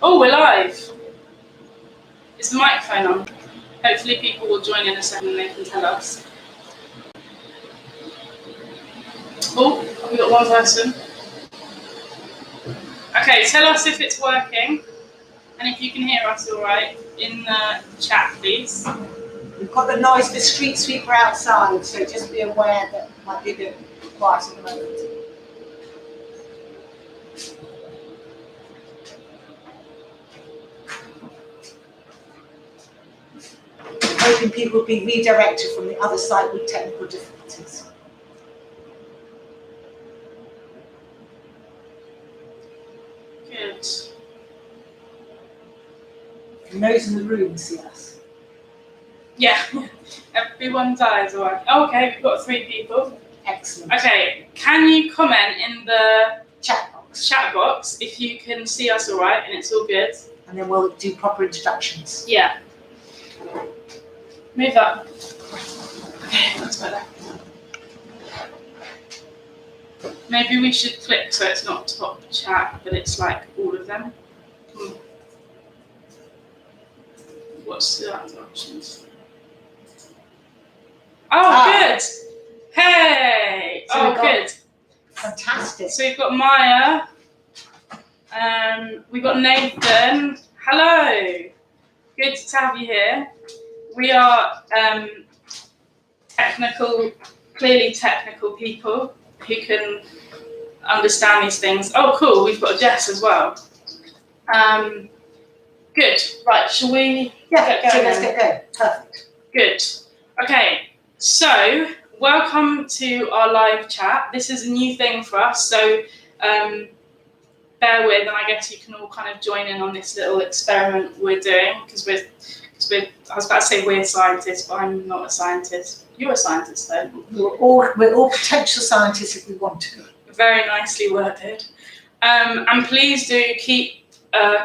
Oh, we're live. Is the microphone on? Hopefully people will join in a second and they can tell us. Oh, have we got one person? Okay, tell us if it's working and if you can hear us all right in the chat, please. We've got the noise of the street sweeper outside, so just be aware that it might be a bit quiet at the moment. Hoping people will be redirected from the other side with technical difficulties. Good. Can those in the room see us? Yeah, everyone's eyes are working. Oh, okay, we've got 3 people. Excellent. Okay, can you comment in the Chat box if you can see us all right and it's all good? And then we'll do proper introductions. Yeah. Move up. Okay, that's better. Maybe we should click so it's not top chat, but it's like all of them. What's the other options? Oh, good. Hey. So good. Fantastic. So we've got Maya. We've got Nathan. Hello. Good to have you here. We are clearly technical people who can understand these things. Oh, cool. We've got Jess as well. Good. Right. Shall we get going? So let's get going. Perfect. Good. Okay. So welcome to our live chat. This is a new thing for us. So bear with, and I guess you can all kind of join in on this little experiment we're doing because I was about to say we're scientists, but I'm not a scientist. You're a scientist, though. We're all potential scientists if we want to. Very nicely worded. And please do keep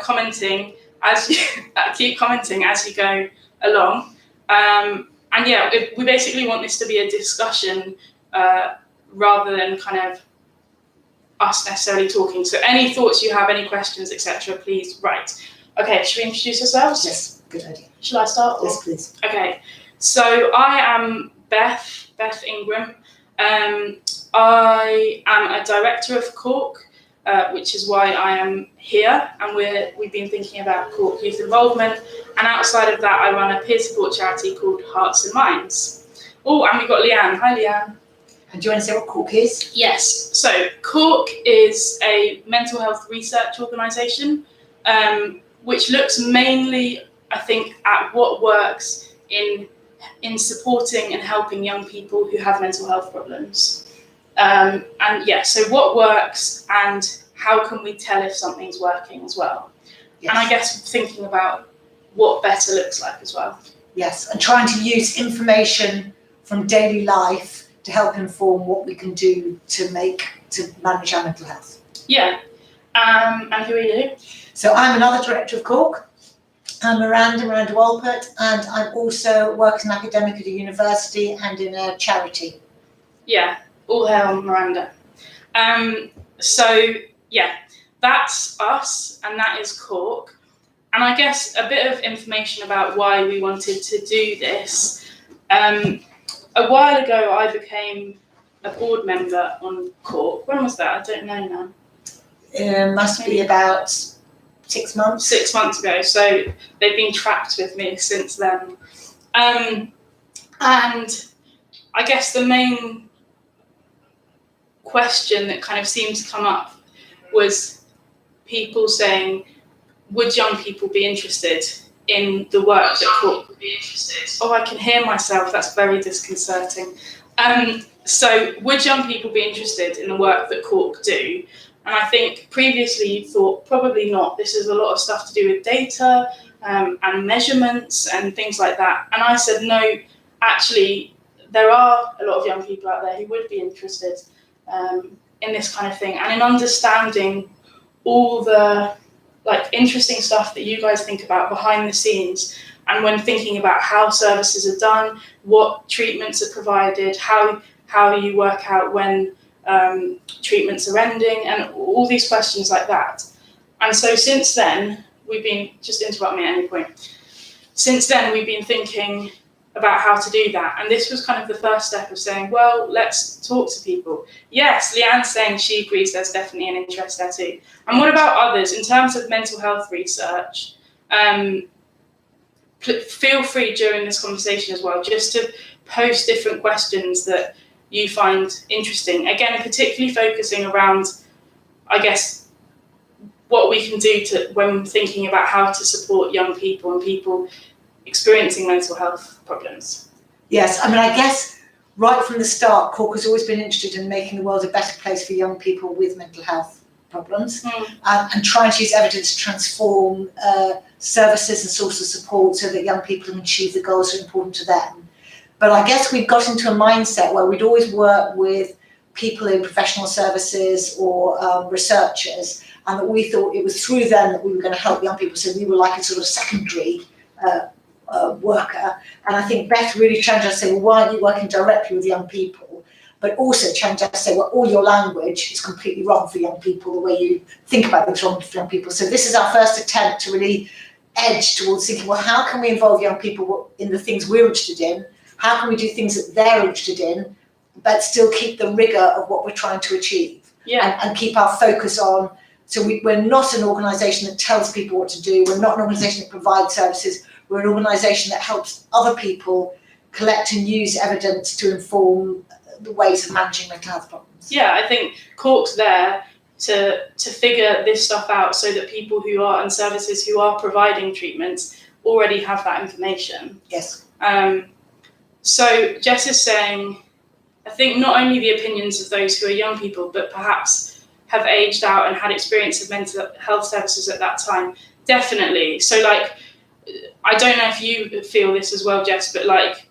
commenting as you go along. And yeah, we basically want this to be a discussion rather than kind of us necessarily talking. So any thoughts you have, any questions, etc., please write. Okay, should we introduce ourselves? Yes, good idea. Shall I start? Yes, please. Okay, so I am Beth Ingram. I am a director of CORC, which is why I am here, and we've been thinking about CORC youth involvement, and outside of that I run a peer support charity called Hearts and Minds. Oh, and we've got Leanne. Hi, Leanne. And do you want to say what CORC is? Yes, so CORC is a mental health research organisation, which looks mainly, I think, at what works in supporting and helping young people who have mental health problems. And yeah, so what works and how can we tell if something's working as well? Yes. And I guess thinking about what better looks like as well. Yes, and trying to use information from daily life to help inform what we can do to manage our mental health. Yeah, and who are you? So I'm another director of CORC. I'm Miranda Walpert, and I'm also work as an academic at a university and in a charity. Yeah, all hail Miranda. So yeah, that's us, and that is CORC. And I guess a bit of information about why we wanted to do this. A while ago, I became a board member on CORC. When was that? I don't know now. It must be about 6 months. 6 months ago. So they've been trapped with me since then. And I guess the main question that kind of seemed to come up was people saying, would young people be interested in the work that CORC would be interested? Oh, I can hear myself. That's very disconcerting. So would young people be interested in the work that CORC do? And I think previously you thought probably not. This is a lot of stuff to do with data and measurements and things like that. And I said, no, actually, there are a lot of young people out there who would be interested in this kind of thing and in understanding all the interesting stuff that you guys think about behind the scenes, and when thinking about how services are done, what treatments are provided, how you work out when treatments are ending, and all these questions like that. And so since then, we've been, just interrupt me at any point. Since then, we've been thinking about how to do that. And this was kind of the first step of saying, well, let's talk to people. Yes, Leanne's saying she agrees there's definitely an interest there too. And what about others? In terms of mental health research, feel free during this conversation as well, just to post different questions that you find interesting. Again, particularly focusing around, I guess, what we can do when thinking about how to support young people and people experiencing mental health problems. Yes, I mean, I guess right from the start, CORC has always been interested in making the world a better place for young people with mental health problems, and trying to use evidence to transform services and sources of support so that young people can achieve the goals that are important to them. But I guess we've got into a mindset where we'd always work with people in professional services or researchers, and that we thought it was through them that we were going to help young people. So we were like a sort of secondary worker. And I think Beth really challenged us to say, well, why aren't you working directly with young people? But also challenged us to say, well, all your language is completely wrong for young people, the way you think about things wrong for young people. So this is our first attempt to really edge towards thinking, well, how can we involve young people in the things we're interested in? How can we do things that they're interested in, but still keep the rigor of what we're trying to achieve? And keep our focus on. So we're not an organisation that tells people what to do. We're not an organisation that provides services. We're an organisation that helps other people collect and use evidence to inform the ways of managing mental health problems. Yeah, I think CORC's there to figure this stuff out so that people who are, and services who are providing treatments already have that information. Yes. So Jess is saying, I think not only the opinions of those who are young people, but perhaps have aged out and had experience of mental health services at that time. Definitely. So like, I don't know if you feel this as well, Jess, but like,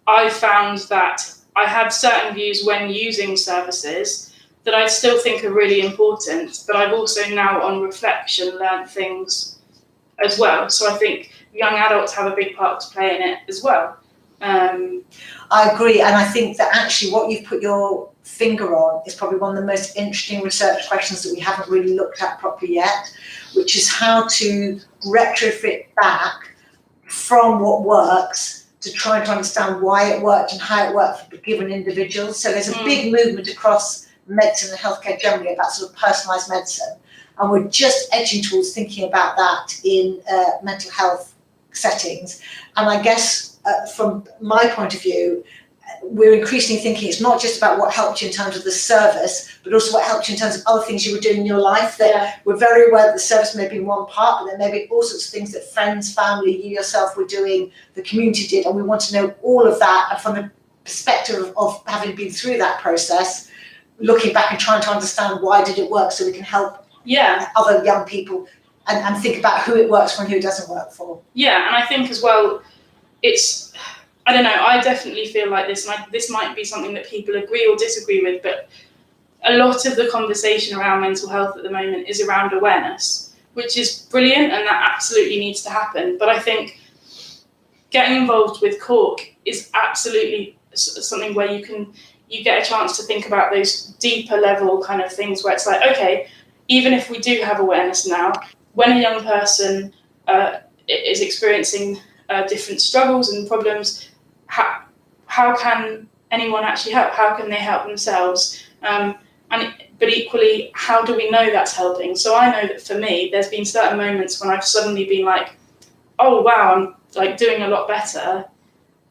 I found that I have certain views when using services that I still think are really important, but I've also now on reflection learned things as well. So I think young adults have a big part to play in it as well. I agree, and I think that actually what you've put your finger on is probably one of the most interesting research questions that we haven't really looked at properly yet, which is how to retrofit back from what works to try to understand why it worked and how it worked for given individuals. So there's a big movement across medicine and healthcare generally about sort of personalised medicine, and we're just edging towards thinking about that in mental health settings. And I guess from my point of view, we're increasingly thinking it's not just about what helped you in terms of the service, but also what helped you in terms of other things you were doing in your life. That we're very aware that the service may be one part, but there may be all sorts of things that friends, family, you yourself were doing, the community did, and we want to know all of that. And from the perspective of having been through that process, looking back and trying to understand why did it work, so we can help other young people and think about who it works for and who it doesn't work for. Yeah, and I think as well, it's, I don't know, I definitely feel like this, and this might be something that people agree or disagree with, but a lot of the conversation around mental health at the moment is around awareness, which is brilliant, and that absolutely needs to happen. But I think getting involved with CORC is absolutely something where you get a chance to think about those deeper level kind of things where it's like, okay, even if we do have awareness now, when a young person is experiencing different struggles and problems, how can anyone actually help? How can they help themselves? But equally, how do we know that's helping? So I know that for me, there's been certain moments when I've suddenly been like, oh wow, I'm like doing a lot better.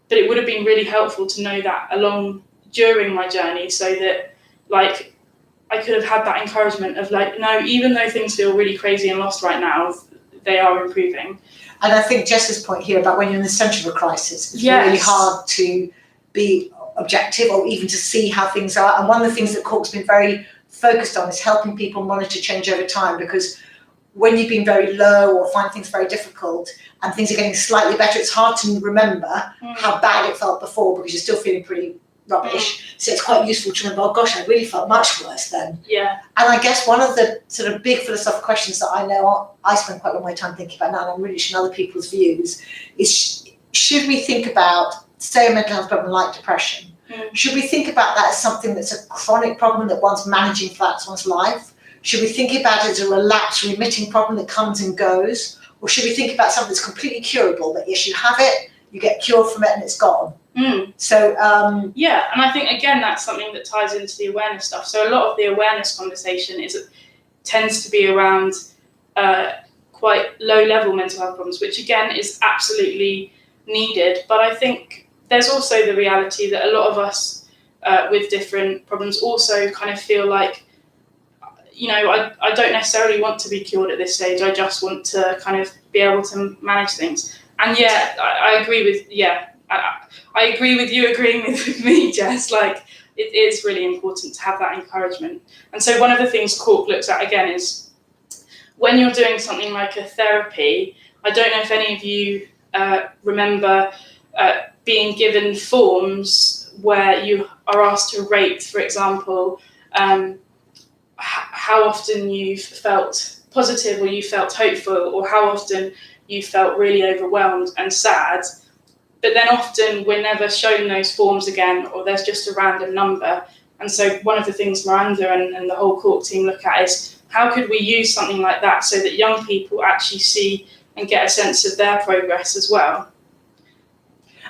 But it would have been really helpful to know that during my journey, so that like I could have had that encouragement of like, no, even though things feel really crazy and lost right now, they are improving. And I think Jess's point here about when you're in the centre of a crisis, it's really hard to be objective or even to see how things are. And one of the things that CORC's been very focused on is helping people monitor change over time, because when you've been very low or find things very difficult and things are getting slightly better, it's hard to remember how bad it felt before, because you're still feeling pretty rubbish. So it's quite useful to remember, oh gosh, I really felt much worse then. Yeah. And I guess one of the sort of big philosophical questions that I know I spend quite a lot of my time thinking about now, and I'm really interested in other people's views, is should we think about, say, a mental health problem like depression? Should we think about that as something that's a chronic problem that one's managing throughout one's life? Should we think about it as a relapse remitting problem that comes and goes? Or should we think about something that's completely curable, that yes, you have it, you get cured from it and it's gone? So yeah, and I think again that's something that ties into the awareness stuff. So a lot of the awareness conversation tends to be around quite low-level mental health problems, which again is absolutely needed. But I think there's also the reality that a lot of us with different problems also kind of feel like, I don't necessarily want to be cured at this stage. I just want to kind of be able to manage things. And yeah, I agree with I agree with you agreeing with me, Jess. Like, it is really important to have that encouragement. And so one of the things CORC looks at again is when you're doing something like a therapy. I don't know if any of you remember being given forms where you are asked to rate, for example, how often you've felt positive or you felt hopeful, or how often you felt really overwhelmed and sad. But then often we're never shown those forms again, or there's just a random number. And so one of the things Miranda and the whole CORC team look at is how could we use something like that so that young people actually see and get a sense of their progress as well.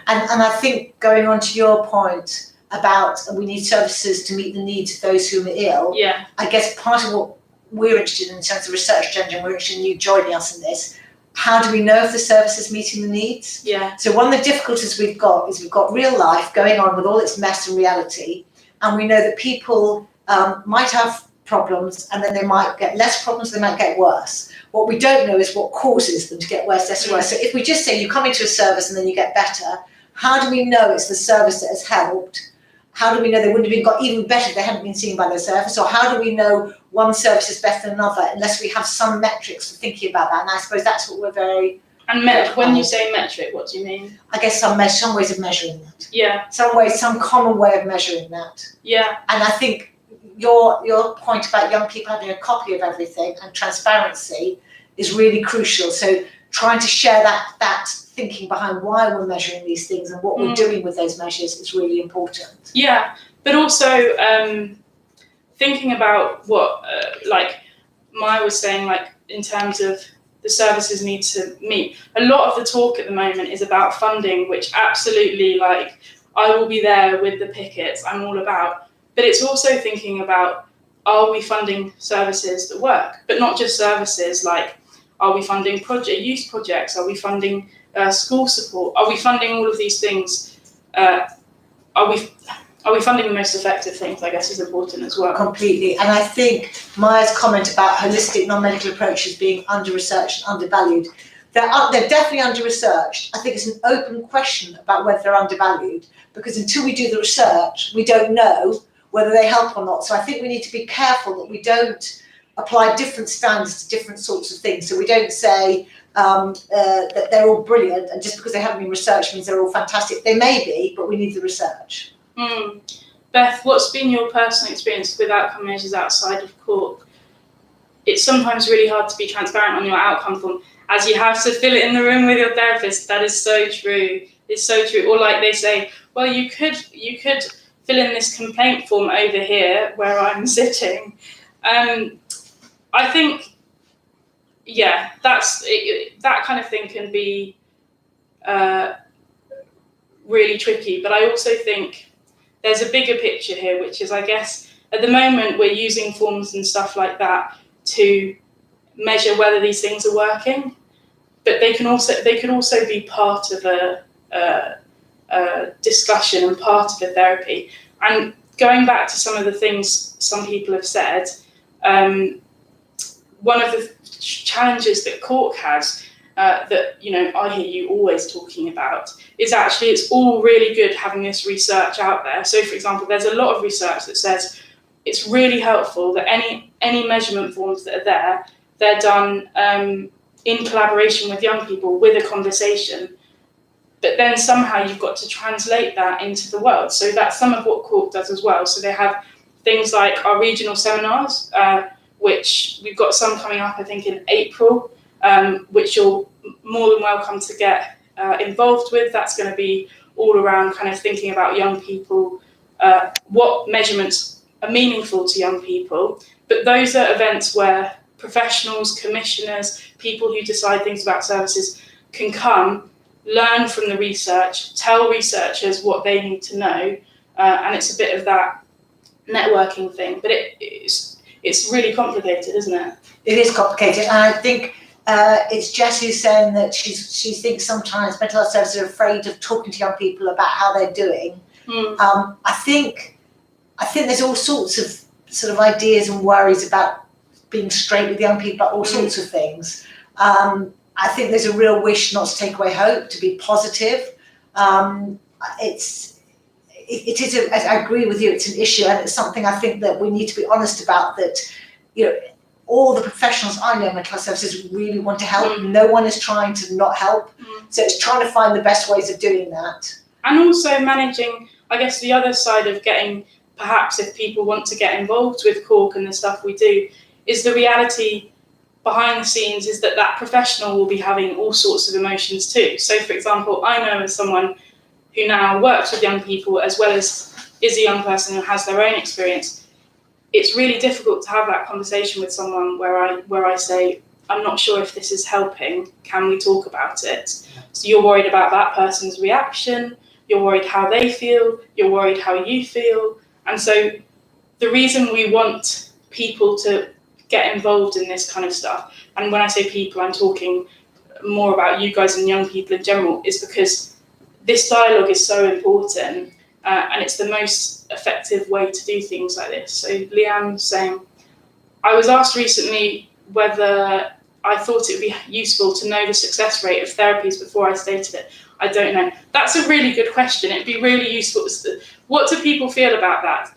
And I think going on to your point about we need services to meet the needs of those who are ill, yeah, I guess part of what we're interested in terms of research agenda, and we're interested in you joining us in this, how do we know if the service is meeting the needs? Yeah. So one of the difficulties we've got is we've got real life going on with all its mess and reality, and we know that people might have problems, and then they might get less problems, they might get worse. What we don't know is what causes them to get worse, less, worse. So if we just say you come into a service and then you get better, how do we know it's the service that has helped? How do we know they wouldn't have got even better if they hadn't been seen by their service? Or how do we know one service is better than another unless we have some metrics for thinking about that? And I suppose that's what we're very... And when you say metric, what do you mean? I guess some ways of measuring that. Yeah. Some common way of measuring that. Yeah. And I think your point about young people having a copy of everything and transparency is really crucial. So trying to share that thinking behind why we're measuring these things and what we're doing with those measures is really important. Yeah, but also thinking about what, like Maya was saying, like in terms of the services need to meet. A lot of the talk at the moment is about funding, which absolutely, like, I will be there with the pickets, I'm all about. But it's also thinking about, are we funding services that work? But not just services, like, are we funding youth projects? Are we funding school support? Are we funding all of these things? Are we funding the most effective things, I guess, is important as well. Completely. And I think Maya's comment about holistic non-medical approaches being under-researched and undervalued, they're definitely under-researched. I think it's an open question about whether they're undervalued, because until we do the research, we don't know whether they help or not. So I think we need to be careful that we don't apply different standards to different sorts of things. So we don't say that they're all brilliant, and just because they haven't been researched means they're all fantastic. They may be, but we need the research. Beth, what's been your personal experience with outcome measures outside of CORC? It's sometimes really hard to be transparent on your outcome form, as you have to fill it in the room with your therapist. That is so true. It's so true. Or like they say, well, you could fill in this complaint form over here where I'm sitting. I think, yeah, that kind of thing can be really tricky. But I also think there's a bigger picture here, which is, I guess, at the moment we're using forms and stuff like that to measure whether these things are working, but they could also be part of a discussion and part of a therapy. And going back to some of the things some people have said, one of the challenges that CORC has, that I hear you always talking about, is actually it's all really good having this research out there. So, for example, there's a lot of research that says it's really helpful that any measurement forms that are there, they're done in collaboration with young people, with a conversation. But then somehow you've got to translate that into the world. So that's some of what CORC does as well. So they have things like our regional seminars, which we've got some coming up, I think, in April, which you're more than welcome to get involved with. That's going to be all around kind of thinking about young people, what measurements are meaningful to young people. But those are events where professionals, commissioners, people who decide things about services can come, learn from the research, tell researchers what they need to know, and it's a bit of that networking thing. But it's really complicated, isn't it? It is complicated, and I think it's Jess who's saying that she thinks sometimes mental health services are afraid of talking to young people about how they're doing. I think there's all sorts of sort of ideas and worries about being straight with young people, all sorts of things. I think there's a real wish not to take away hope, to be positive. It is, I agree with you, it's an issue, and it's something I think that we need to be honest about, that, you know, all the professionals I know in mental health services really want to help. No one is trying to not help. So it's trying to find the best ways of doing that. And also managing, I guess, the other side of getting, perhaps if people want to get involved with CORC and the stuff we do, is the reality behind the scenes is that professional will be having all sorts of emotions too. So, for example, I know as someone who now works with young people as well as is a young person who has their own experience, it's really difficult to have that conversation with someone where I say, I'm not sure if this is helping, can we talk about it? So you're worried about that person's reaction, you're worried how they feel, you're worried how you feel. And so the reason we want people to get involved in this kind of stuff, and when I say people, I'm talking more about you guys and young people in general, is because this dialogue is so important, and it's the most effective way to do things like this. So Leanne's saying, I was asked recently whether I thought it would be useful to know the success rate of therapies before I stated it. I don't know. That's a really good question. It'd be really useful. What do people feel about that?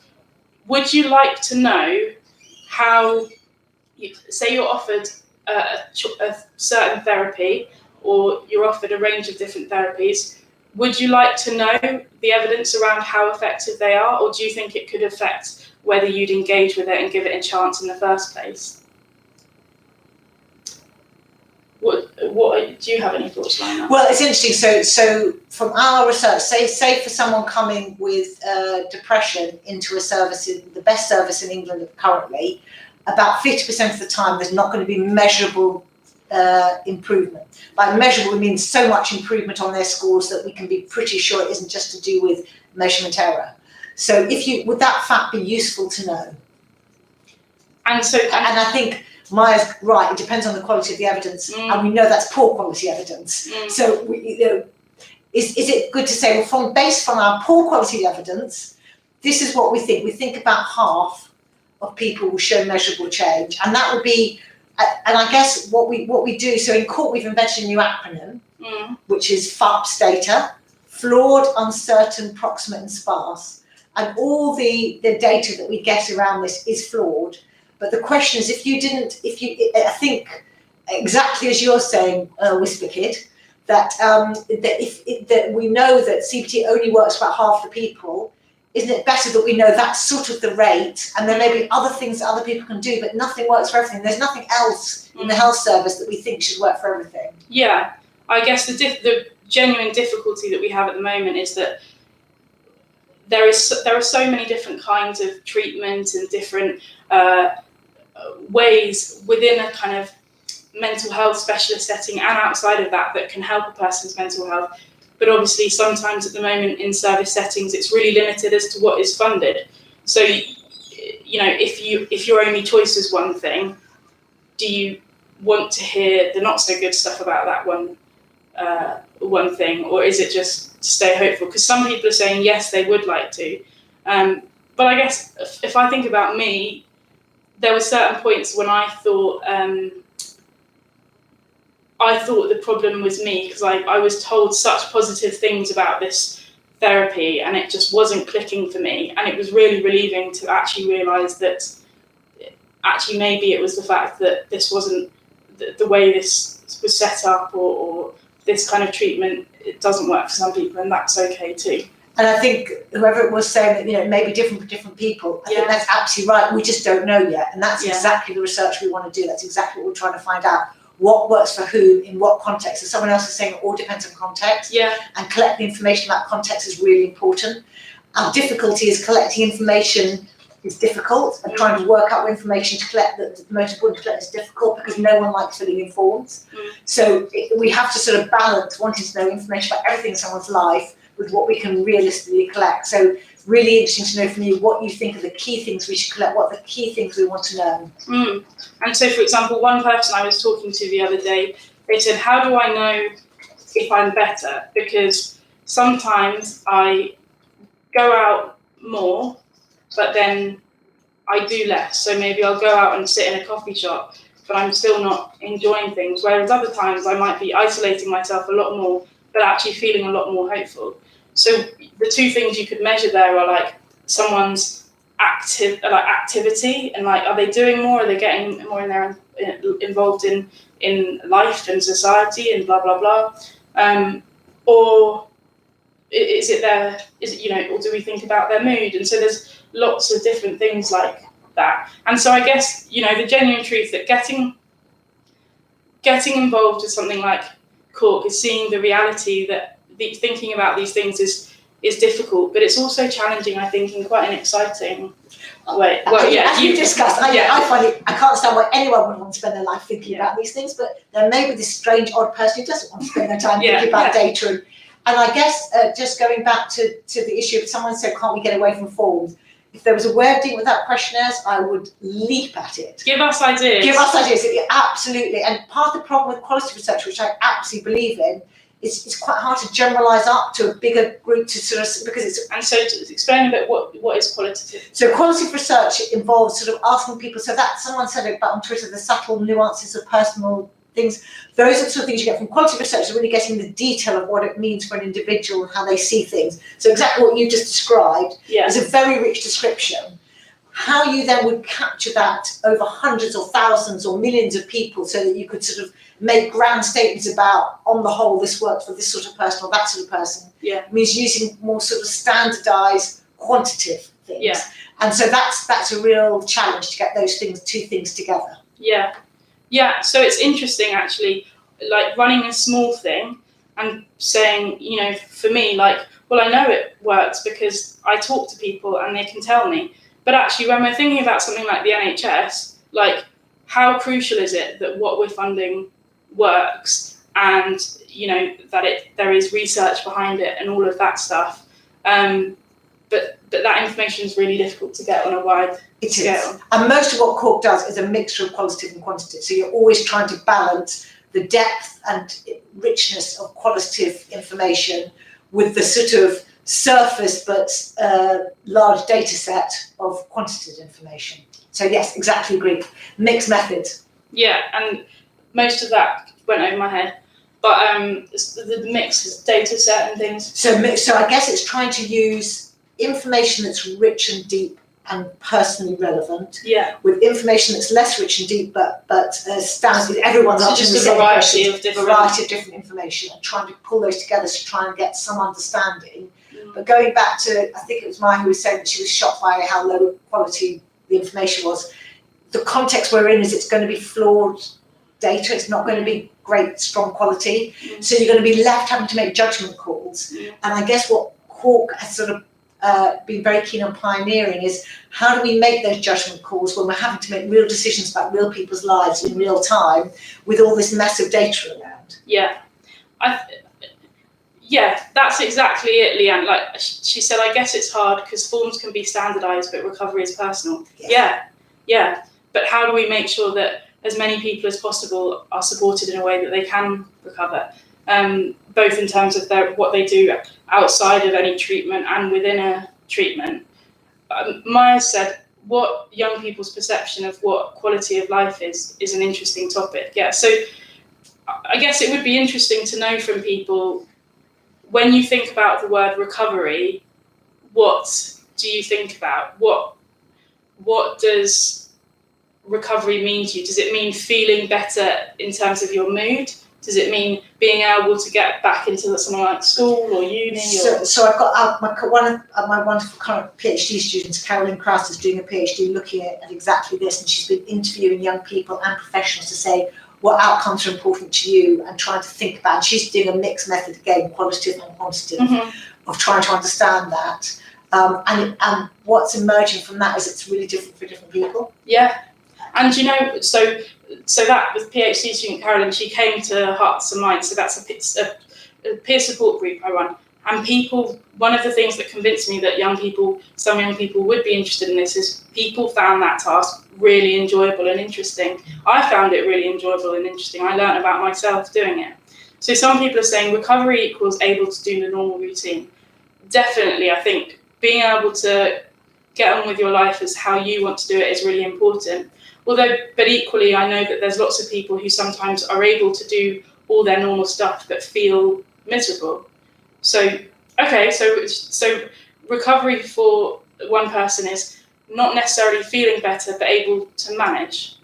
Would you like to know how, say you're offered a certain therapy, or you're offered a range of different therapies, would you like to know the evidence around how effective they are, or do you think it could affect whether you'd engage with it and give it a chance in the first place? What do you have any thoughts on that? Well, it's interesting. So from our research, say for someone coming with depression into a service, the best service in England currently, about 50% of the time there's not going to be measurable improvement. By measurable, we mean so much improvement on their scores that we can be pretty sure it isn't just to do with measurement error. So would that fact be useful to know? And I think Maya's right, it depends on the quality of the evidence, and we know that's poor quality evidence. So is it good to say, well, based on our poor quality evidence, this is what we think. We think about half of people will show measurable change, and that would be, and I guess what we do, so in CORC we've invented a new acronym, which is FAPS data, flawed, uncertain, proximate and sparse, and all the data that we get around this is flawed. But the question is, I think exactly as you're saying, Whisper Kid, that we know that CBT only works for about half the people. Isn't it better that we know that's sort of the rate, and there may be other things that other people can do, but nothing works for everything. There's nothing else in the health service that we think should work for everything. Yeah, I guess the genuine difficulty that we have at the moment is that there are so many different kinds of treatment and different ways within a kind of mental health specialist setting and outside of that can help a person's mental health. But obviously sometimes at the moment in service settings it's really limited as to what is funded. So, if your only choice is one thing, do you want to hear the not so good stuff about that one thing, or is it just to stay hopeful? Because some people are saying yes, they would like to. But I guess if I think about me, there were certain points when I thought the problem was me, because I was told such positive things about this therapy and it just wasn't clicking for me. And it was really relieving to actually realise that actually maybe it was the fact that this wasn't the way this was set up, or this kind of treatment, it doesn't work for some people, and that's okay too. And I think whoever it was saying that, it may be different for different people, I think that's absolutely right. We just don't know yet. And that's exactly the research we want to do. That's exactly what we're trying to find out. What works for who, in what context. So someone else is saying it all depends on context. Yeah. And collecting information about context is really important. Our difficulty is collecting information is difficult, and trying to work out what information to collect that the most important to collect is difficult because no one likes feeling informed. So we have to sort of balance wanting to know information about everything in someone's life with what we can realistically collect. So really interesting to know from you what you think are the key things we should collect, what are the key things we want to know. And so, for example, one person I was talking to the other day, they said, how do I know if I'm better? Because sometimes I go out more, but then I do less. So maybe I'll go out and sit in a coffee shop, but I'm still not enjoying things. Whereas other times I might be isolating myself a lot more, but actually feeling a lot more hopeful. So the two things you could measure there are like someone's activity and like, are they doing more? Are they getting more involved in life and society and blah, blah, blah. Or is it or do we think about their mood? And so there's lots of different things like that. And so I guess, the genuine truth that getting involved with something like CORC is seeing the reality that thinking about these things is difficult, but it's also challenging, I think, in quite an exciting way. Well, yeah, as you've discussed, I find it, I can't understand why anyone would want to spend their life thinking about these things, but there may be this strange odd person who doesn't want to spend their time thinking about data. And I guess just going back to the issue of someone said, can't we get away from forms? If there was a way of dealing with that questionnaires, I would leap at it. Give us ideas. Absolutely. And part of the problem with quality research, which I absolutely believe in, it's quite hard to generalise up to a bigger group to sort of, because it's... And so to explain a bit what is qualitative. So qualitative research involves sort of asking people, so that someone said about on Twitter, the subtle nuances of personal things, those are the sort of things you get from quality research, really getting the detail of what it means for an individual and how they see things. So exactly what you just described is a very rich description. How you then would capture that over hundreds or thousands or millions of people so that you could sort of make grand statements about, on the whole, this works for this sort of person or that sort of person, means using more sort of standardised quantitative things. And so that's a real challenge to get those two things together. Yeah, so it's interesting actually, like running a small thing and saying, for me, like, well, I know it works because I talk to people and they can tell me. But actually, when we're thinking about something like the NHS, like, how crucial is it that what we're funding works and, that there is research behind it and all of that stuff. But that information is really difficult to get on a wide scale. And most of what CORC does is a mixture of qualitative and quantitative. So you're always trying to balance the depth and richness of qualitative information with the sort of surface but large data set of quantitative information. So yes, exactly agree. Mixed methods. Yeah, and most of that went over my head. But the mix is data set and things. So I guess it's trying to use information that's rich and deep and personally relevant, with information that's less rich and deep but stands with everyone's answering the same question, variety of different information, and trying to pull those together to try and get some understanding. But going back to, I think it was Maya who was saying that she was shocked by how low quality the information was. The context we're in is it's going to be flawed data, it's not going to be great, strong quality, so you're going to be left having to make judgment calls. And I guess what CORC has sort of been very keen on pioneering is, how do we make those judgment calls when we're having to make real decisions about real people's lives in real time with all this massive data around? That's exactly it, Leanne. Like she said, I guess it's hard because forms can be standardised, but recovery is personal. But how do we make sure that as many people as possible are supported in a way that they can recover? Both in terms of what they do outside of any treatment and within a treatment. Maya said, what young people's perception of what quality of life is an interesting topic. So I guess it would be interesting to know from people, when you think about the word recovery, what do you think about? What does recovery mean to you? Does it mean feeling better in terms of your mood? Does it mean being able to get back into something like school or uni? So I've got one of my wonderful current PhD students, Carolyn Kraus, is doing a PhD looking at exactly this, and she's been interviewing young people and professionals to say what outcomes are important to you and trying to think about. And she's doing a mixed method again, qualitative and quantitative, of trying to understand that. And what's emerging from that is it's really different for different people. Yeah, and so that with PhD student Carolyn, she came to Hearts and Minds, so that's a peer support group I run. And one of the things that convinced me that some young people would be interested in this is people found that task really enjoyable and interesting. I found it really enjoyable and interesting. I learned about myself doing it. So some people are saying recovery equals able to do the normal routine. Definitely, I think being able to get on with your life as how you want to do it is really important. But equally, I know that there's lots of people who sometimes are able to do all their normal stuff but feel miserable. So recovery for one person is not necessarily feeling better but able to manage.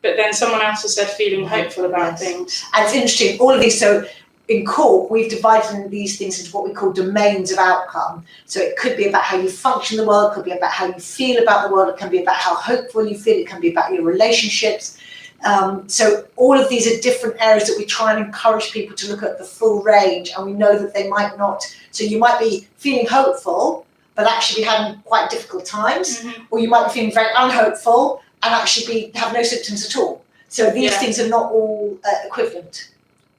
But then someone else has said feeling hopeful about things. And it's interesting, all of these, so in CORC, we've divided these things into what we call domains of outcome. So it could be about how you function in the world, it could be about how you feel about the world, it can be about how hopeful you feel, it can be about your relationships. So all of these are different areas that we try and encourage people to look at the full range, and we know that they might not. So you might be feeling hopeful, but actually be having quite difficult times, or you might be feeling very unhopeful and actually have no symptoms at all. So these things are not all equivalent.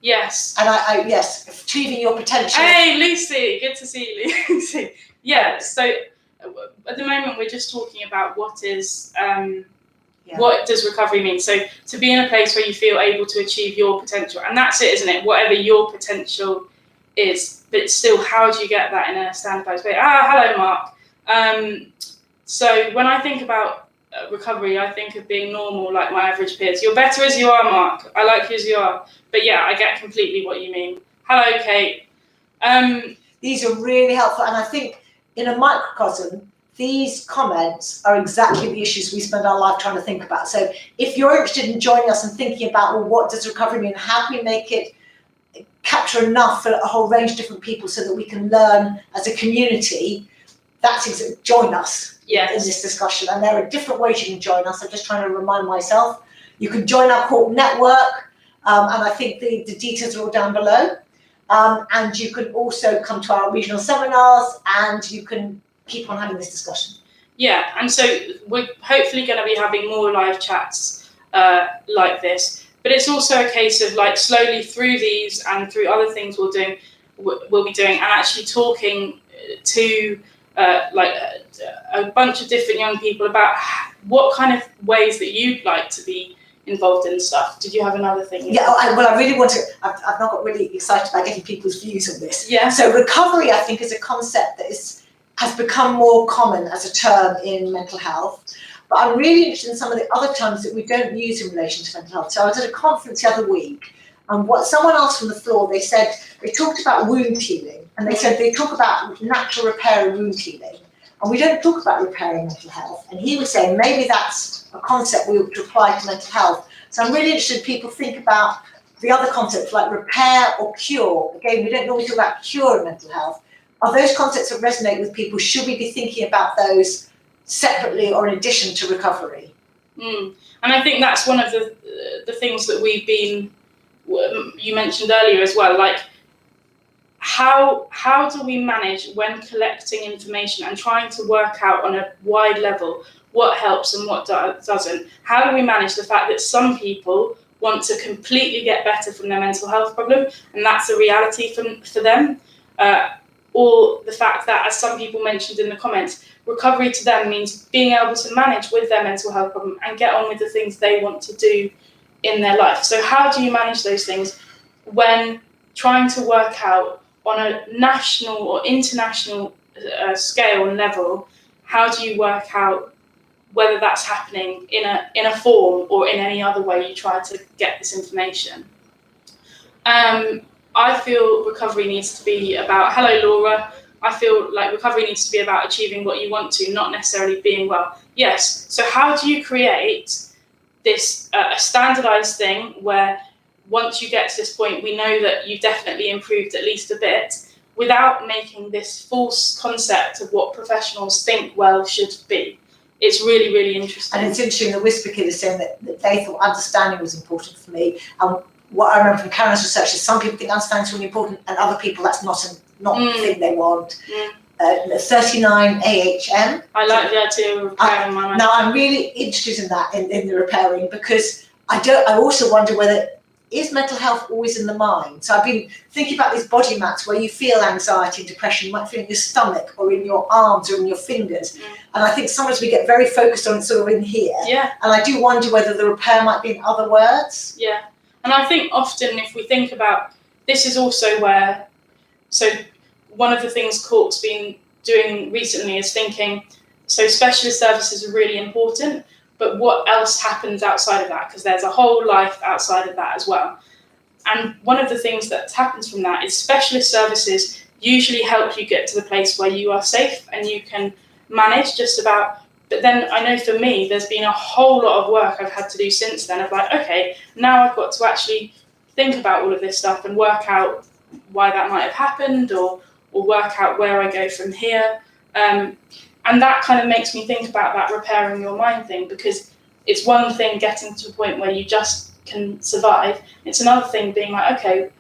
Yes. And yes, achieving your potential. Hey, Lucy, good to see you, Lucy. Yeah, so at the moment we're just talking about what does recovery mean? So to be in a place where you feel able to achieve your potential, and that's it, isn't it? Whatever your potential is, but still, how do you get that in a standardized way? Hello, Mark. So when I think about recovery, I think of being normal, like my average peers. You're better as you are, Mark. I like you as you are. But yeah, I get completely what you mean. Hello, Kate. These are really helpful, and I think in a microcosm, these comments are exactly the issues we spend our life trying to think about. So if you're interested in joining us and thinking about, well, what does recovery mean? How can we make it capture enough for a whole range of different people so that we can learn as a community? Join us in this discussion. And there are different ways you can join us. I'm just trying to remind myself. You can join our CORC network, and I think the details are all down below. And you can also come to our regional seminars, and you can keep on having this discussion. Yeah, and so we're hopefully going to be having more live chats like this. But it's also a case of like slowly through these and through other things we'll be doing, and actually talking to a bunch of different young people about what kind of ways that you'd like to be involved in stuff. Did you have another thing? Yeah, I really want to. I've not got really excited about getting people's views on this. Yeah. So recovery, I think, is a concept that has become more common as a term in mental health. But I'm really interested in some of the other terms that we don't use in relation to mental health. So I was at a conference the other week, and what someone asked from the floor, they talked about wound healing, and they said they talk about natural repair and wound healing, and we don't talk about repairing mental health. And he was saying maybe that's a concept we would apply to mental health. So I'm really interested in people think about the other concepts like repair or cure. Again, we don't normally talk about cure in mental health. Are those concepts that resonate with people? Should we be thinking about those separately or in addition to recovery? And I think that's one of the things that you mentioned earlier as well, like how do we manage when collecting information and trying to work out on a wide level what helps and what doesn't? How do we manage the fact that some people want to completely get better from their mental health problem, and that's a reality for them? Or the fact that, as some people mentioned in the comments, recovery to them means being able to manage with their mental health problem and get on with the things they want to do in their life. So how do you manage those things when trying to work out on a national or international scale and level? How do you work out whether that's happening in a form or in any other way you try to get this information? I feel recovery needs to be about, hello Laura, I feel like recovery needs to be about achieving what you want to, not necessarily being well. Yes, so how do you create this a standardized thing where once you get to this point, we know that you've definitely improved at least a bit, without making this false concept of what professionals think well should be? It's really, really interesting. And it's interesting that Whisper Kid is saying that they thought understanding was important for me. What I remember from Karen's research is some people think understanding is really important, and other people that's not the thing they want. 39 AHM. I like the idea of repairing my mind. Now I'm really interested in that, in the repairing, because I also wonder whether, is mental health always in the mind? So I've been thinking about these body maps where you feel anxiety and depression. You might feel in your stomach or in your arms or in your fingers. And I think sometimes we get very focused on it sort of in here. Yeah. And I do wonder whether the repair might be in other words. Yeah. And I think often if we think about, this is also where, so one of the things CORC's been doing recently is thinking, so specialist services are really important, but what else happens outside of that? Because there's a whole life outside of that as well. And one of the things that happens from that is specialist services usually help you get to the place where you are safe and you can manage just about. But then I know for me, there's been a whole lot of work I've had to do since then of like, okay, now I've got to actually think about all of this stuff and work out why that might have happened, or work out where I go from here. And that kind of makes me think about that repairing your mind thing, because it's one thing getting to a point where you just can survive. It's another thing being like, okay,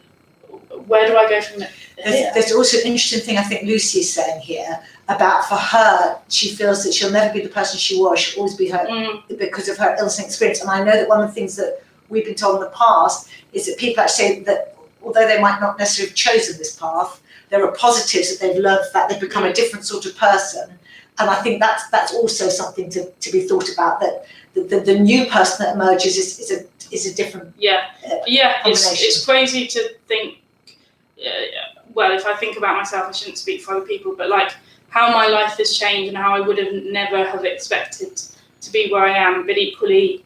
where do I go from here? There's also an interesting thing I think Lucy is saying here about, for her, she feels that she'll never be the person she was. She'll always be her because of her illness and experience. And I know that one of the things that we've been told in the past is that people actually say that although they might not necessarily have chosen this path, there are positives that they've learned, that they've become a different sort of person. And I think that's also something to be thought about, that the new person that emerges is a different it's crazy to think, well, if I think about myself, I shouldn't speak for other people, but like how my life has changed and how I would have never have expected to be where I am, but equally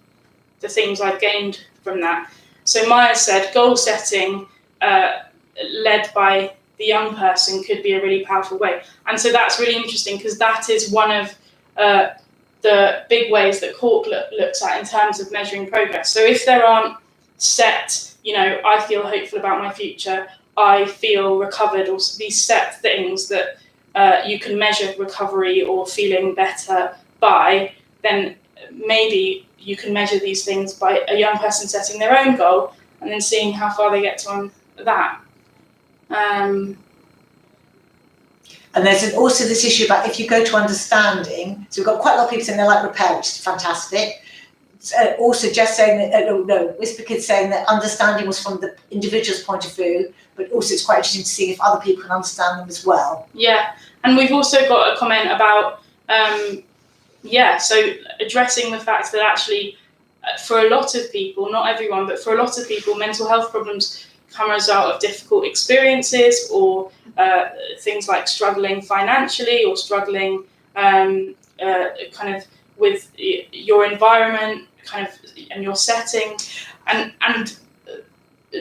the things I've gained from that. So Maya said goal setting led by the young person could be a really powerful way. And so that's really interesting, because that is one of the big ways that CORC looks at in terms of measuring progress. So if there aren't set, I feel hopeful about my future, I feel recovered, or these set things that you can measure recovery or feeling better by, then maybe you can measure these things by a young person setting their own goal and then seeing how far they get to on that. And there's also this issue about if you go to understanding, so we've got quite a lot of people saying they like repair, which is fantastic. Also just saying that, Whisper Kids saying that understanding was from the individual's point of view, but also it's quite interesting to see if other people can understand them as well. Yeah, and we've also got a comment about, so addressing the fact that actually for a lot of people, not everyone, but for a lot of people, mental health problems come as a result of difficult experiences, or things like struggling financially, or struggling kind of with your environment, kind of, and your setting, and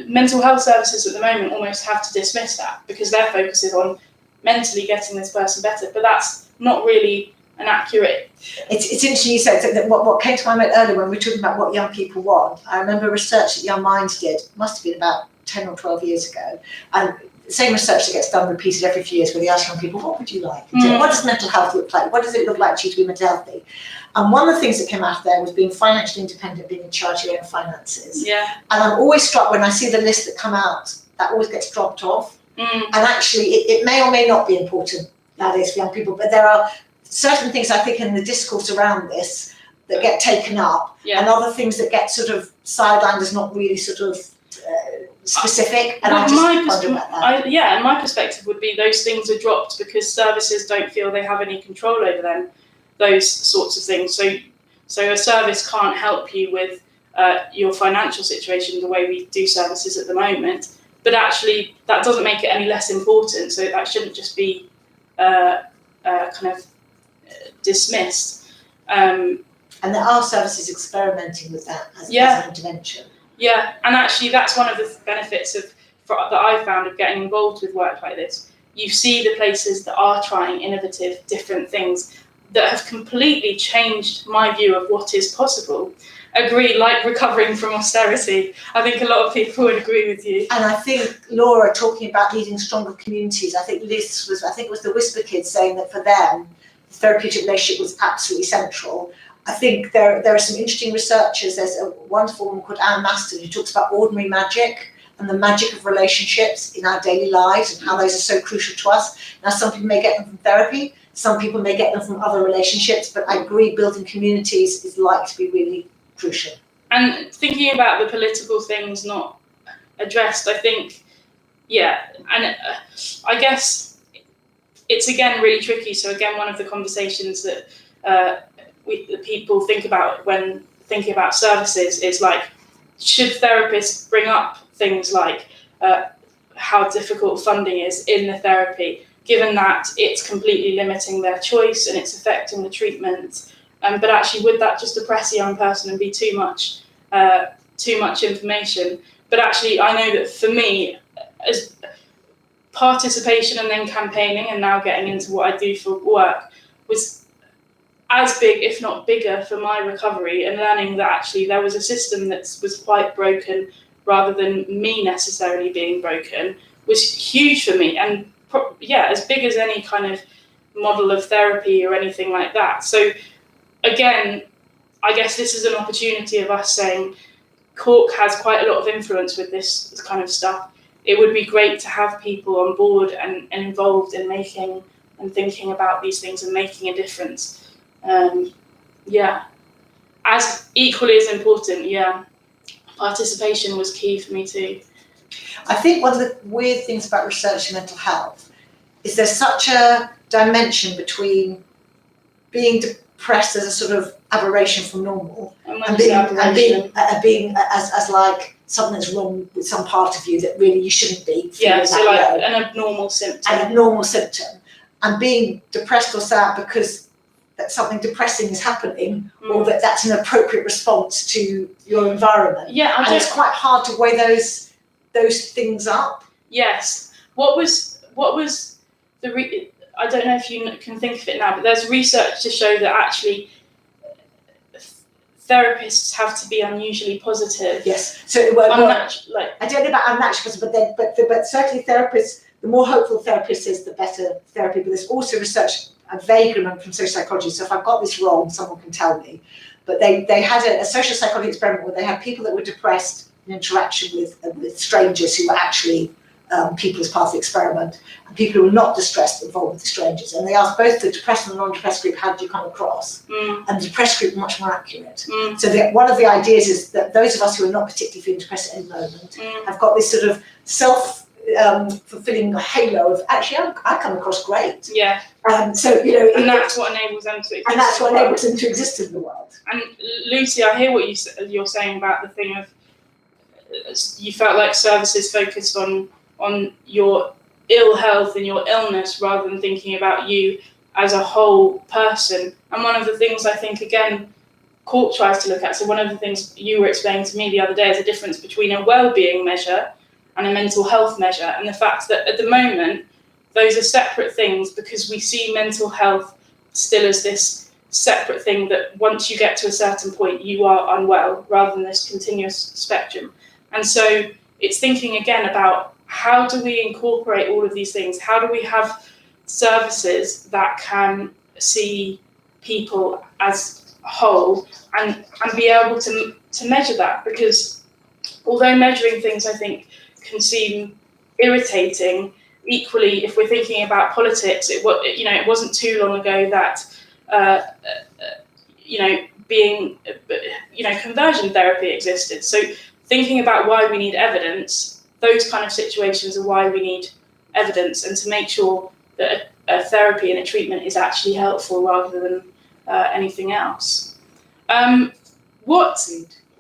mental health services at the moment almost have to dismiss that, because their focus is on mentally getting this person better, but that's not really an accurate. It's interesting you said that. What came to my mind earlier when we were talking about what young people want, I remember research that Young Minds did, must have been about 10 or 12 years ago, and the same research that gets done repeated every few years, where they ask young people, what would you like? What does mental health look like? What does it look like to you to be mentally healthy? And one of the things that came out there was being financially independent, being in charge of your own finances. Yeah. And I'm always struck when I see the list that come out, that always gets dropped off. And actually it may or may not be important, that is, for young people, but there are certain things I think in the discourse around this that get taken up, and other things that get sort of sidelined as not really sort of specific, and I just wonder about that. And my perspective would be those things are dropped because services don't feel they have any control over them, those sorts of things. So a service can't help you with your financial situation the way we do services at the moment, but actually that doesn't make it any less important, so that shouldn't just be kind of dismissed. And there are services experimenting with that as an intervention. Yeah, and actually that's one of the benefits that I've found of getting involved with work like this. You see the places that are trying innovative, different things that have completely changed my view of what is possible. Agree, like recovering from austerity. I think a lot of people would agree with you. And I think Laura talking about leading stronger communities, I think it was the Whisper Kids saying that for them, the therapeutic relationship was absolutely central. I think there are some interesting researchers. There's a wonderful woman called Anne Maston who talks about ordinary magic, and the magic of relationships in our daily lives and how those are so crucial to us. Now, some people may get them from therapy, some people may get them from other relationships, but I agree building communities is like to be really crucial. And thinking about the political things not addressed, I think, and I guess it's again really tricky. So again, one of the conversations that the people think about when thinking about services is like, should therapists bring up things like how difficult funding is in the therapy, given that it's completely limiting their choice and it's affecting the treatment. But actually, would that just depress a young person and be too much information? But actually, I know that for me, as participation and then campaigning and now getting into what I do for work was as big, if not bigger, for my recovery, and learning that actually there was a system that was quite broken rather than me necessarily being broken was huge for me. And as big as any kind of model of therapy or anything like that. So again, I guess this is an opportunity of us saying CORC has quite a lot of influence with this kind of stuff. It would be great to have people on board and involved in making and thinking about these things and making a difference. As equally as important, participation was key for me too. I think one of the weird things about research in mental health is there's such a dimension between being depressed as a sort of aberration from normal and being as like something that's wrong with some part of you that really you shouldn't be. So like an abnormal symptom. And being depressed or sad because that something depressing is happening, or that that's an appropriate response to your environment. And it's quite hard to weigh those things up. Yes. What was the I don't know if you can think of it now, but there's research to show that actually therapists have to be unusually positive. Yes. So I don't know about unnatural, but certainly therapists. The more hopeful therapist is, the better therapy. But there's also research, a vague remember from social psychology. So if I've got this wrong, someone can tell me. But they had a social psychology experiment where they had people that were depressed in interaction with strangers who were actually people as part of the experiment, and people who were not distressed involved with the strangers. And they asked both the depressed and the non-depressed group, how did you come across? And the depressed group were much more accurate. So one of the ideas is that those of us who are not particularly feeling depressed at any moment have got this sort of fulfilling halo of actually I come across great. And that's what enables them to exist. And that's what enables them to exist in the world. And Lucy, I hear what you're saying about the thing of you felt like services focused on your ill health and your illness rather than thinking about you as a whole person. And one of the things I think again CORC tries to look at, so one of the things you were explaining to me the other day is a difference between a wellbeing measure and a mental health measure, and the fact that at the moment those are separate things because we see mental health still as this separate thing that once you get to a certain point you are unwell rather than this continuous spectrum. And so it's thinking again about how do we incorporate all of these things? How do we have services that can see people as a whole and be able to measure that? Because although measuring things I think can seem irritating, equally, if we're thinking about politics, it wasn't too long ago that conversion therapy existed. So thinking about why we need evidence, those kind of situations are why we need evidence, and to make sure that a therapy and a treatment is actually helpful rather than anything else.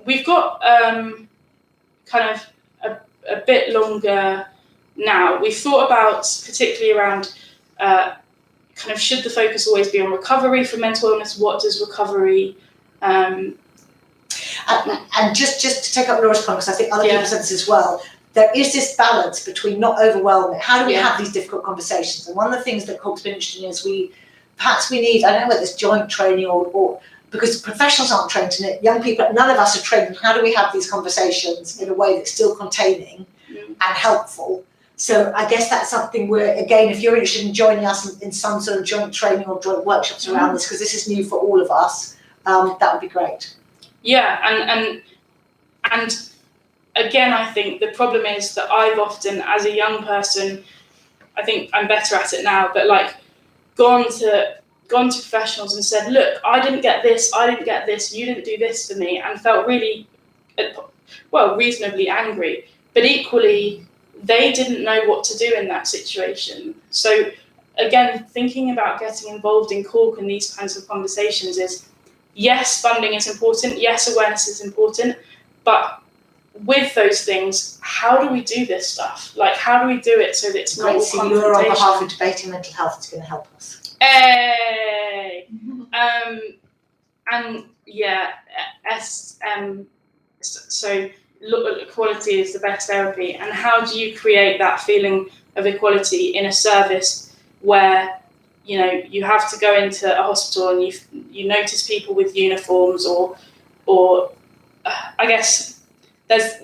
We've got kind of a bit longer now. We've thought about particularly around kind of should the focus always be on recovery from mental illness? What does recovery and just to take up Laura's point, because I think other people said this as well, there is this balance between not overwhelming. How do we have these difficult conversations? And one of the things that CORC's been interested in is we need, I don't know whether it's joint training or because professionals aren't trained in it, young people, none of us are trained in how do we have these conversations in a way that's still containing and helpful. So I guess that's something where, again, if you're interested in joining us in some sort of joint training or joint workshops around this, because this is new for all of us, that would be great. Yeah, and again, I think the problem is that I've often, as a young person, I think I'm better at it now, but like gone to professionals and said, look, I didn't get this, you didn't do this for me, and felt really, well, reasonably angry. But equally, they didn't know what to do in that situation. So again, thinking about getting involved in CORC and these kinds of conversations is, yes, funding is important, yes, awareness is important, but with those things, how do we do this stuff? Like, how do we do it so that it's not all confrontation? You're on behalf of Debating Mental Health is going to help us. Hey! And yeah, so equality is the best therapy. And how do you create that feeling of equality in a service where, you know, you have to go into a hospital and you notice people with uniforms, or I guess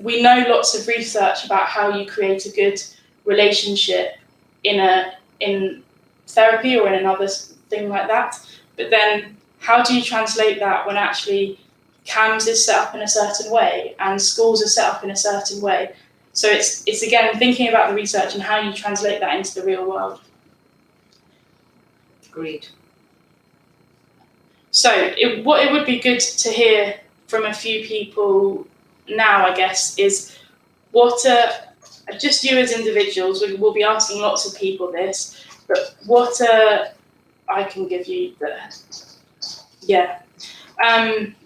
we know lots of research about how you create a good relationship in therapy or in another thing like that. But then how do you translate that when actually CAMS is set up in a certain way and schools are set up in a certain way? So it's again thinking about the research and how you translate that into the real world. Agreed. So what it would be good to hear from a few people now, I guess, is what just you as individuals, we'll be asking lots of people this, but what I can give you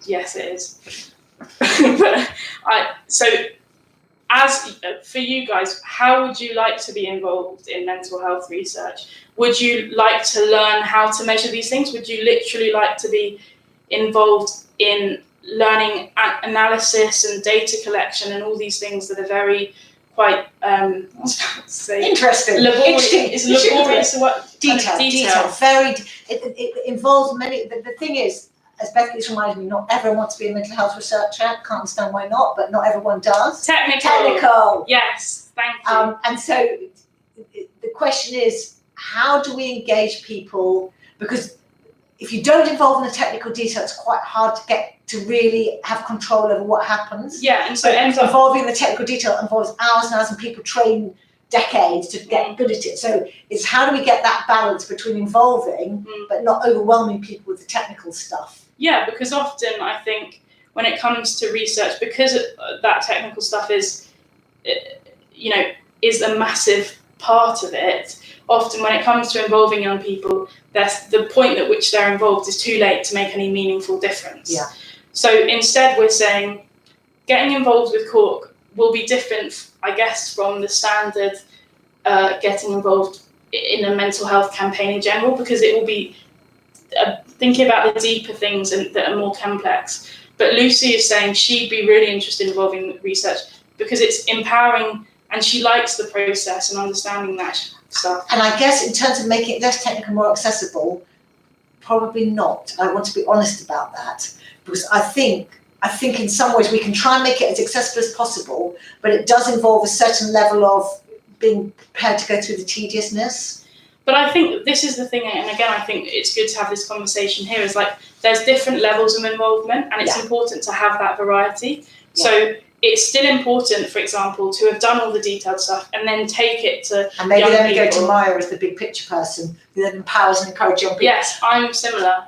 yes it is. But so as for you guys, how would you like to be involved in mental health research? Would you like to learn how to measure these things? Would you literally like to be involved in learning analysis and data collection and all these things that are very quite interesting, laborious detail. Very. It involves many. The thing is, as Becky's reminded me, not everyone wants to be a mental health researcher. Can't understand why not, but not everyone does. Technical. Yes, thank you. And so the question is, how do we engage people? Because if you don't involve in the technical detail, it's quite hard to get to really have control over what happens. Yeah, and so involving the technical detail involves hours and hours, and people train decades to get good at it. So it's how do we get that balance between involving but not overwhelming people with the technical stuff? Yeah, because often I think when it comes to research, because that technical stuff is a massive part of it, often when it comes to involving young people, that's the point at which they're involved is too late to make any meaningful difference. Yeah. So instead we're saying getting involved with CORC will be different, I guess, from the standard getting involved in a mental health campaign in general, because it will be thinking about the deeper things that are more complex. But Lucy is saying she'd be really interested in involving research because it's empowering and she likes the process and understanding that stuff. And I guess in terms of making it less technical, more accessible, probably not. I want to be honest about that, because I think in some ways we can try and make it as accessible as possible, but it does involve a certain level of being prepared to go through the tediousness. But I think this is the thing, and again, I think it's good to have this conversation here, is like there's different levels of involvement and it's important to have that variety. Yeah. So it's still important, for example, to have done all the detailed stuff and then take it to and maybe then we go to Maya as the big picture person who then empowers and encourages young people. Yes, I'm similar.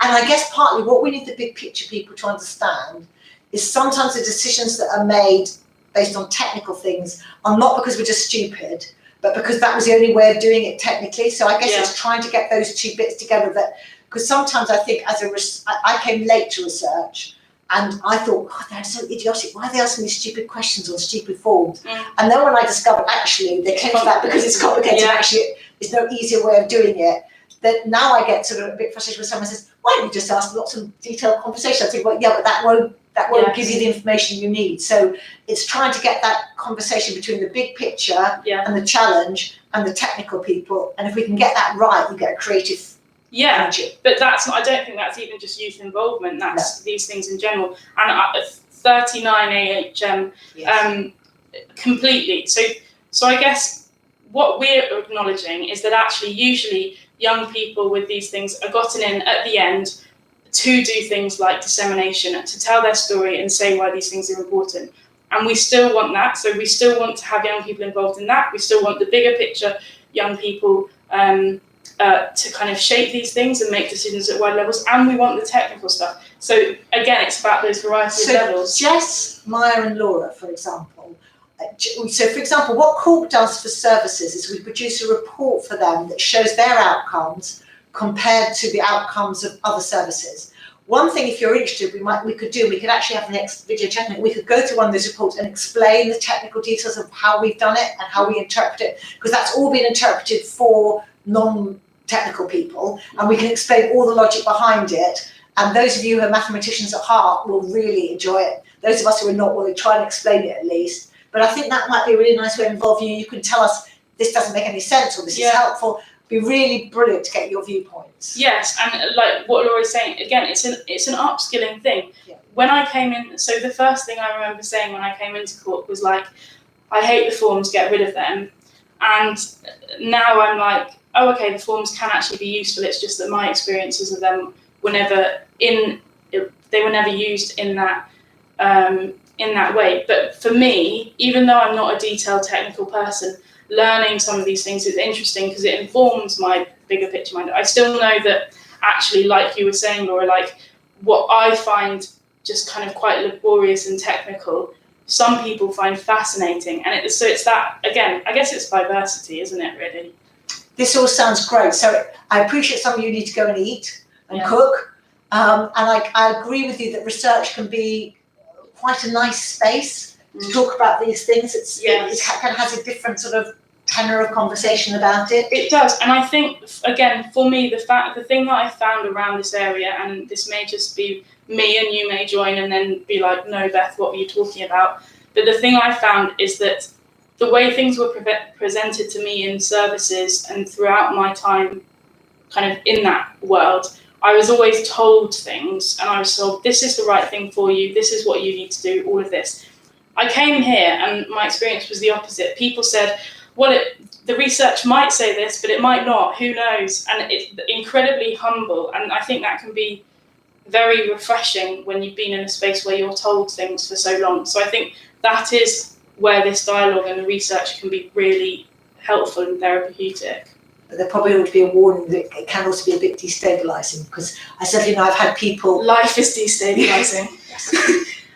And I guess partly what we need the big picture people to understand is sometimes the decisions that are made based on technical things are not because we're just stupid, but because that was the only way of doing it technically. So I guess it's trying to get those two bits together, that because sometimes I think I came late to research and I thought, God, they're so idiotic. Why are they asking me stupid questions on stupid forms? And then when I discovered actually they came to that because it's complicated, actually there's no easier way of doing it. That now I get sort of a bit frustrated when someone says, why don't you just ask lots of detailed conversation? I think, well, yeah, but that won't give you the information you need. So it's trying to get that conversation between the big picture and the challenge and the technical people. And if we can get that right, we get a creative energy. But I don't think that's even just youth involvement. That's these things in general. And 39 AHM, completely. So I guess what we're acknowledging is that actually usually young people with these things are gotten in at the end to do things like dissemination, to tell their story and say why these things are important. And we still want that. So we still want to have young people involved in that. We still want the bigger picture young people to kind of shape these things and make decisions at wide levels. And we want the technical stuff. So again, it's about those variety of levels. Jess, Maya and Laura, for example. So for example, what CORC does for services is we produce a report for them that shows their outcomes compared to the outcomes of other services. One thing, if you're interested, we could actually have the next video chat. We could go through one of those reports and explain the technical details of how we've done it and how we interpret it, because that's all been interpreted for non-technical people, and we can explain all the logic behind it. And those of you who are mathematicians at heart will really enjoy it. Those of us who are not will try and explain it at least. But I think that might be a really nice way to involve you. You can tell us this doesn't make any sense or this is helpful. Be really brilliant to get your viewpoints. Yes, and like what Laura's saying, again, it's an upskilling thing. Yeah. When I came in, so the first thing I remember saying when I came into CORC was like, I hate the forms, get rid of them. And now I'm like, oh, okay, the forms can actually be useful. It's just that my experiences of them were never used in that way. But for me, even though I'm not a detailed technical person, learning some of these things is interesting because it informs my bigger picture mind. I still know that actually, like you were saying, Laura, like what I find just kind of quite laborious and technical, some people find fascinating. And so it's that, again, I guess it's diversity, isn't it, really? This all sounds great. So I appreciate some of you need to go and eat and cook. And I agree with you that research can be quite a nice space to talk about these things. It kind of has a different sort of tenor of conversation about it. It does, and I think, again, for me, the thing that I found around this area, and this may just be me and you may join and then be like, no, Beth, what were you talking about? But the thing I found is that the way things were presented to me in services and throughout my time kind of in that world, I was always told things, and I was told, this is the right thing for you, this is what you need to do, all of this. I came here and my experience was the opposite. People said, well, the research might say this, but it might not, who knows? And it's incredibly humble. And I think that can be very refreshing when you've been in a space where you're told things for so long. So I think that is where this dialogue and the research can be really helpful and therapeutic. But there probably ought to be a warning that it can also be a bit destabilising, because I said, I've had people... Life is destabilising. Yes.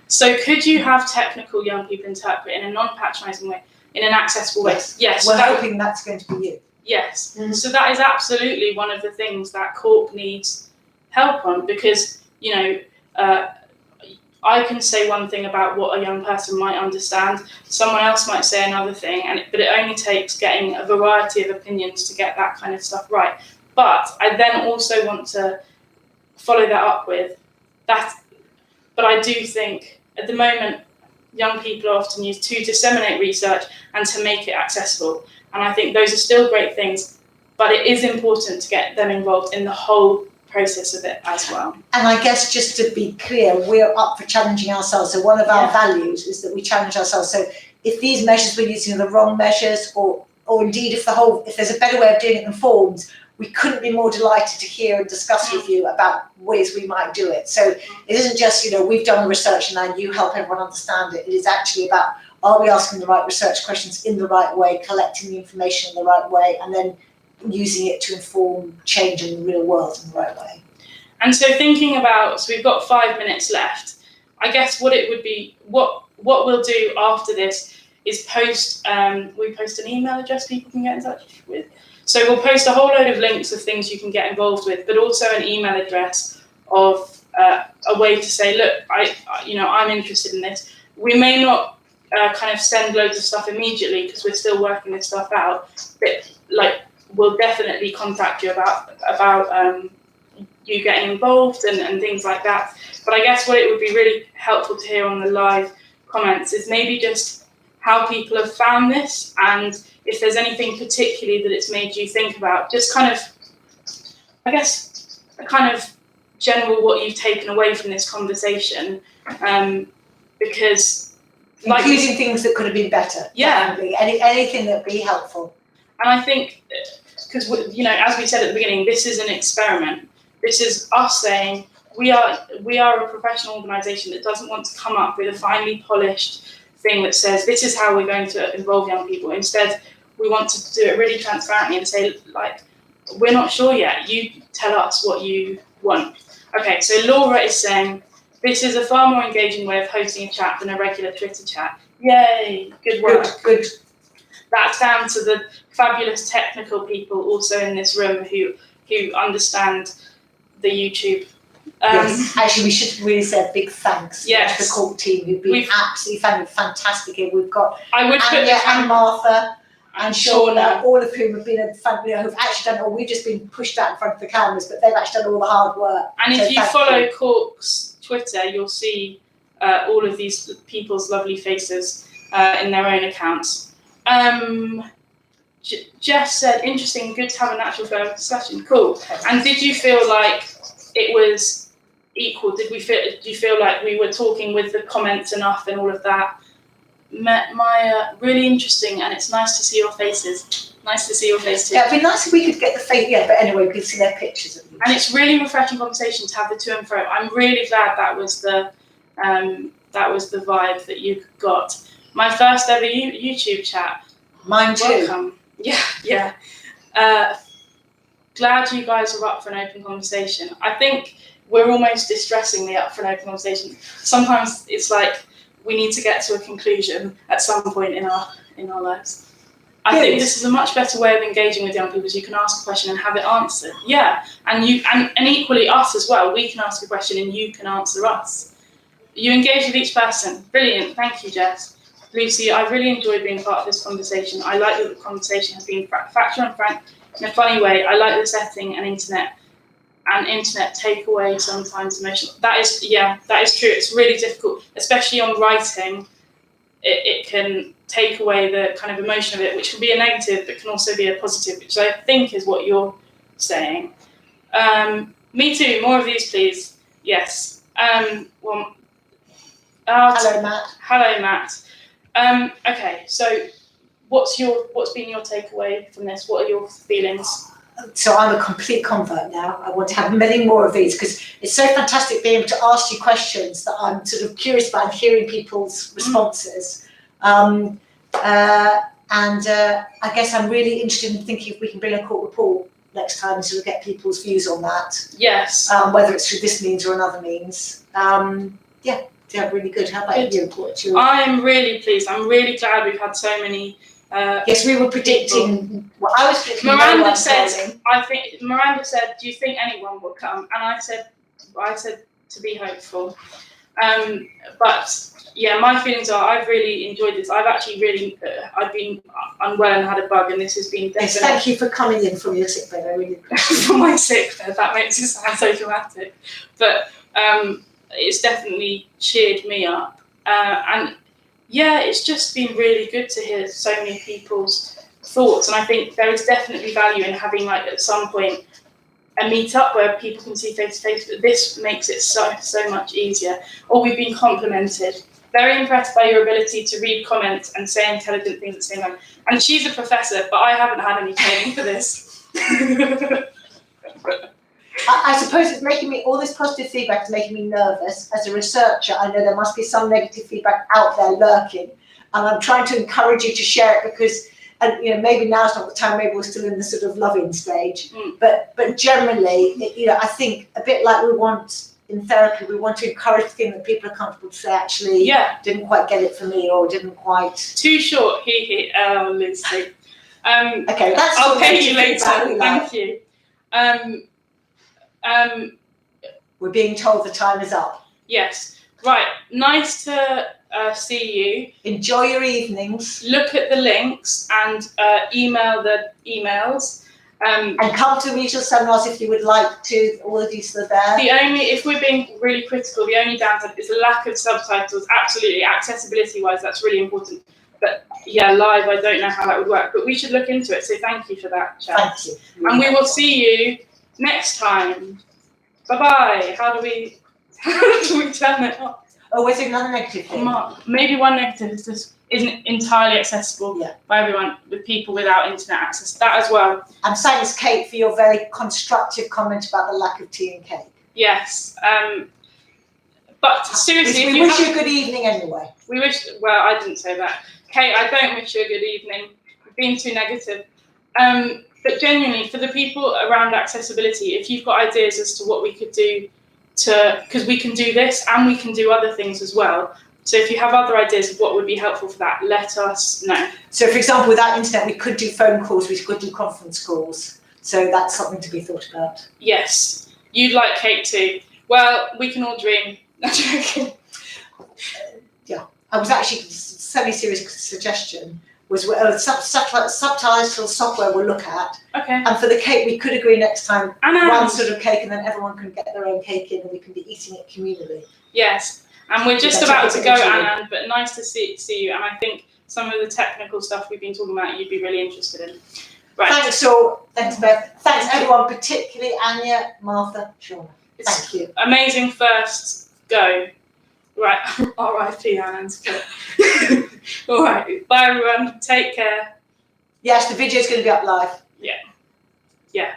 So could you have technical young people interpret in a non-patronising way, in an accessible way? Yes. We're hoping that's going to be you. Yes. Mm-hmm. So that is absolutely one of the things that CORC needs help on, because, I can say one thing about what a young person might understand, someone else might say another thing, but it only takes getting a variety of opinions to get that kind of stuff right. But I then also want to follow that up with that. But I do think at the moment, young people are often used to disseminate research and to make it accessible. And I think those are still great things, but it is important to get them involved in the whole process of it as well. And I guess just to be clear, we're up for challenging ourselves. So one of our values is that we challenge ourselves. So if these measures we're using are the wrong measures, or indeed if there's a better way of doing it than forms, we couldn't be more delighted to hear and discuss with you about ways we might do it. So it isn't just, we've done the research and now you help everyone understand it. It is actually about, are we asking the right research questions in the right way, collecting the information in the right way, and then using it to inform change in the real world in the right way. And so thinking about, so we've got 5 minutes left. I guess what it would be, what we'll do after this is we post an email address people can get in touch with. So we'll post a whole load of links of things you can get involved with, but also an email address of a way to say, look, I'm interested in this. We may not kind of send loads of stuff immediately because we're still working this stuff out, but we'll definitely contact you about you getting involved and things like that. But I guess what it would be really helpful to hear on the live comments is maybe just how people have found this, and if there's anything particularly that it's made you think about, just kind of, I guess, a kind of general what you've taken away from this conversation, because including things that could have been better. Yeah. Anything that would be helpful. And I think, because, as we said at the beginning, this is an experiment. This is us saying we are a professional organisation that doesn't want to come up with a finely polished thing that says this is how we're going to involve young people. Instead, we want to do it really transparently and say, like, we're not sure yet. You tell us what you want. Okay, so Laura is saying, this is a far more engaging way of hosting a chat than a regular Twitter chat. Yay, good work. Good. That's down to the fabulous technical people also in this room who understand the YouTube. Yes, actually, we should really say a big thanks to the CORC team who've been absolutely fantastic here. We've got Anya and Martha and Shauna, all of whom have been who've actually done, or we've just been pushed out in front of the cameras, but they've actually done all the hard work. And if you follow CORC's Twitter, you'll see all of these people's lovely faces in their own accounts. Jess said, interesting, good to have a natural flow of discussion. Cool. And did you feel like it was equal? Do you feel like we were talking with the comments enough and all of that? Maya, really interesting, and it's nice to see your faces. Nice to see your face too. Yeah, it'd be nice if we could get the face, but anyway, we could see their pictures at least. And it's really refreshing conversation to have the to and fro. I'm really glad that was the vibe that you got. My first ever YouTube chat. Mine too. Welcome. Yeah. Glad you guys are up for an open conversation. I think we're almost distressingly up for an open conversation. Sometimes it's like we need to get to a conclusion at some point in our lives. I think this is a much better way of engaging with young people, because you can ask a question and have it answered. Yeah, and equally us as well. We can ask a question and you can answer us. You engage with each person. Brilliant. Thank you, Jess. Lucy, I've really enjoyed being part of this conversation. I like that the conversation has been factual and frank in a funny way. I like the setting and internet take away sometimes emotional. That is true. It's really difficult, especially on writing. It can take away the kind of emotion of it, which can be a negative, but can also be a positive, which I think is what you're saying. Me too. More of these, please. Yes. Hello, Matt. Hello, Matt. Okay. So, what's been your takeaway from this? What are your feelings? So I'm a complete convert now. I want to have many more of these, because it's so fantastic being able to ask you questions that I'm sort of curious about and hearing people's responses. I guess I'm really interested in thinking if we can bring a CORC report next time and sort of get people's views on that. Yes. Whether it's through this means or another means. Yeah, really good. How about you? I am really pleased. I'm really glad we've had so many. Yes, we were predicting. Well, I was predicting. Miranda said, "Do you think anyone will come?" And I said to be hopeful. But yeah, my feelings are I've really enjoyed this. I've actually really I've been unwell and had a bug, and this has been. Yes, thank you for coming in from your sick bed. I really appreciate it. From my sick bed. That makes it sound so dramatic, but it's definitely cheered me up, and. Yeah, it's just been really good to hear so many people's thoughts, and I think there is definitely value in having, like, at some point a meet-up where people can see face to face, but this makes it so much easier. Or we've been complimented. Very impressed by your ability to read comments and say intelligent things at the same time. And she's a professor, but I haven't had any training for this. I suppose it's making me, all this positive feedback is making me nervous. As a researcher, I know there must be some negative feedback out there lurking, and I'm trying to encourage you to share it, because, and maybe now's not the time, maybe we're still in the sort of loving stage, but generally, I think a bit like we want in therapy, we want to encourage the thing that people are comfortable to say, actually, didn't quite get it for me, or didn't quite. Too short, Lucy. Okay, I'll pay you later. Thank you. We're being told the time is up. Yes. Right. Nice to see you. Enjoy your evenings. Look at the links and email the emails. And come to regional seminars if you would like to. All of these are there. If we're being really critical, the only downside is the lack of subtitles. Absolutely, accessibility-wise, that's really important. But yeah, live, I don't know how that would work. But we should look into it. So thank you for that, Chad. Thank you. And we will see you next time. Bye-bye. How do we turn it off? Oh, was it another negative thing? Maybe one negative is this isn't entirely accessible by everyone, with people without internet access. That as well. And thanks, Kate, for your very constructive comment about the lack of tea and cake. Yes. But seriously, we wish you a good evening anyway. We wish. Well, I didn't say that. Kate, I don't wish you a good evening. You've been too negative. But genuinely, for the people around accessibility, if you've got ideas as to what we could do because we can do this and we can do other things as well. So if you have other ideas of what would be helpful for that, let us know. So, for example, without internet, we could do phone calls, we could do conference calls. So that's something to be thought about. Yes, you'd like Kate too. Well, we can all dream. I'm joking. Yeah, I was actually semi-serious suggestion was subtitle software we'll look at. Okay. And for the cake, we could agree next time And one sort of cake, and then everyone can get their own cake in, and we can be eating it communally. Yes, and we're just about to go, Anand, but nice to see you. And I think some of the technical stuff we've been talking about, you'd be really interested in. Right. Thanks, all. Thanks, Beth. Thanks, everyone, particularly Anya, Martha, Shauna. Thank you. Amazing first go. Right. R.I.P. Anand. All right. Bye, everyone. Take care. Yes, the video's going to be up live. Yeah.